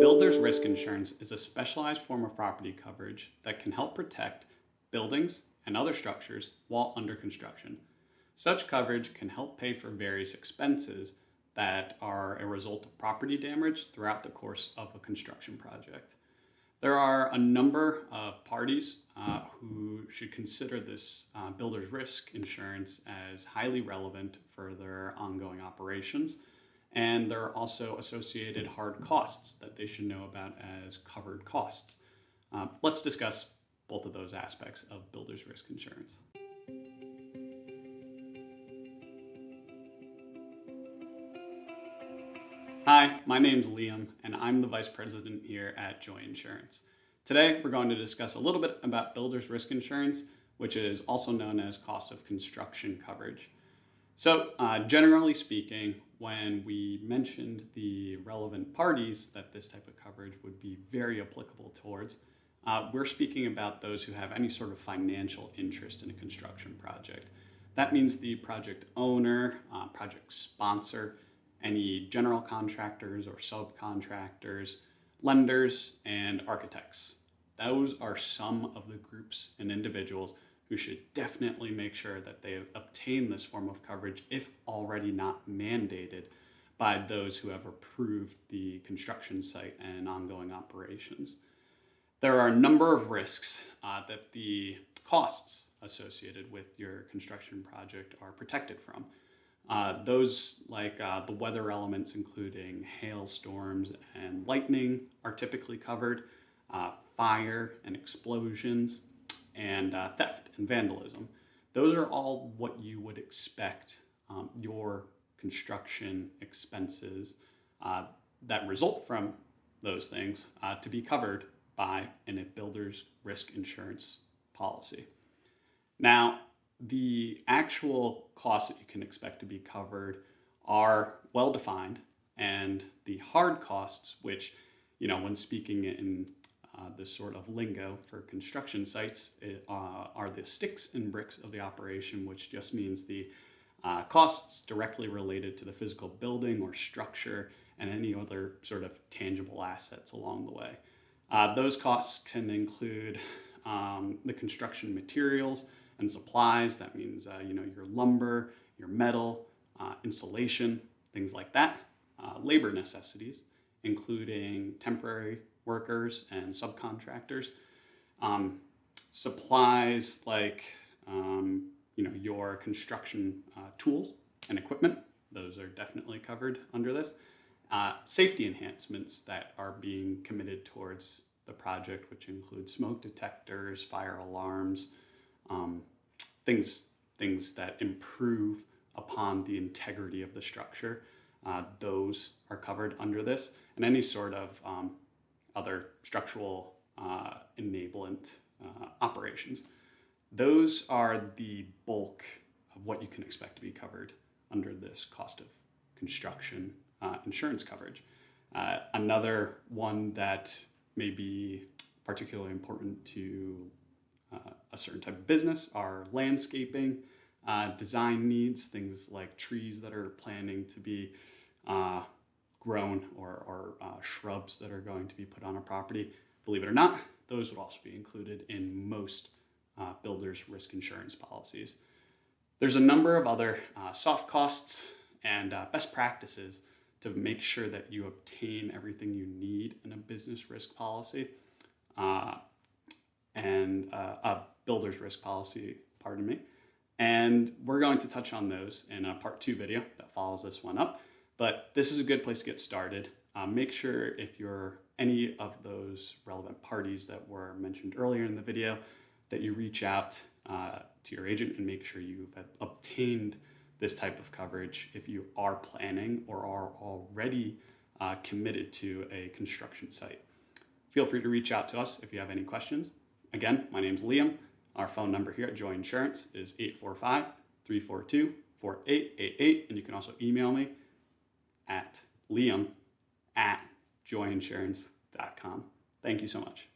Builder's risk insurance is a specialized form of property coverage that can help protect buildings and other structures while under construction. Such coverage can help pay for various expenses that are a result of property damage throughout the course of a construction project. There are a number of parties who should consider this builder's risk insurance as highly relevant for their ongoing operations. And there are also associated hard costs that they should know about as covered costs. Let's discuss both of those aspects of builder's risk insurance. Hi, my name's Liam, and I'm the Vice President here at Joy Insurance. Today, we're going to discuss a little bit about builder's risk insurance, which is also known as cost of construction coverage. So, generally speaking, when we mentioned the relevant parties that this type of coverage would be very applicable towards, we're speaking about those who have any sort of financial interest in a construction project. That means the project owner, project sponsor, any general contractors or subcontractors, lenders, and architects. Those are some of the groups and individuals who should definitely make sure that they have obtained this form of coverage if already not mandated by those who have approved the construction site and ongoing operations. There are a number of risks that the costs associated with your construction project are protected from. Those like the weather elements, including hailstorms and lightning, are typically covered. Fire and explosions, and theft and vandalism. Those are all what you would expect your construction expenses that result from those things to be covered by a builder's risk insurance policy. Now, the actual costs that you can expect to be covered are well defined, and the hard costs, which, when speaking in this sort of lingo for construction sites, are the sticks and bricks of the operation, which just means the costs directly related to the physical building or structure and any other sort of tangible assets along the way. Those costs can include the construction materials and supplies. That means your lumber, your metal, insulation, things like that. Labor necessities, including temporary workers and subcontractors. Supplies like your construction tools and equipment. Those are definitely covered under this. Safety enhancements that are being committed towards the project, which include smoke detectors, fire alarms, things that improve upon the integrity of the structure. Those are covered under this, and any sort of other structural enablement operations. Those are the bulk of what you can expect to be covered under this cost of construction insurance coverage. Another one that may be particularly important to a certain type of business are landscaping, design needs, things like trees that are planning to be grown or shrubs that are going to be put on a property. Believe it or not, those would also be included in most builders' risk insurance policies. There's a number of other soft costs and best practices to make sure that you obtain everything you need in a business risk policy and a builder's risk policy, And we're going to touch on those in a part 2 video that follows this one up. But this is a good place to get started. Make sure if you're any of those relevant parties that were mentioned earlier in the video, that you reach out to your agent and make sure you've obtained this type of coverage if you are planning or are already committed to a construction site. Feel free to reach out to us if you have any questions. Again, my name's Liam. Our phone number here at Joy Insurance is 845-342-4888, and you can also email me at liam@joyinsurance.com. Thank you so much.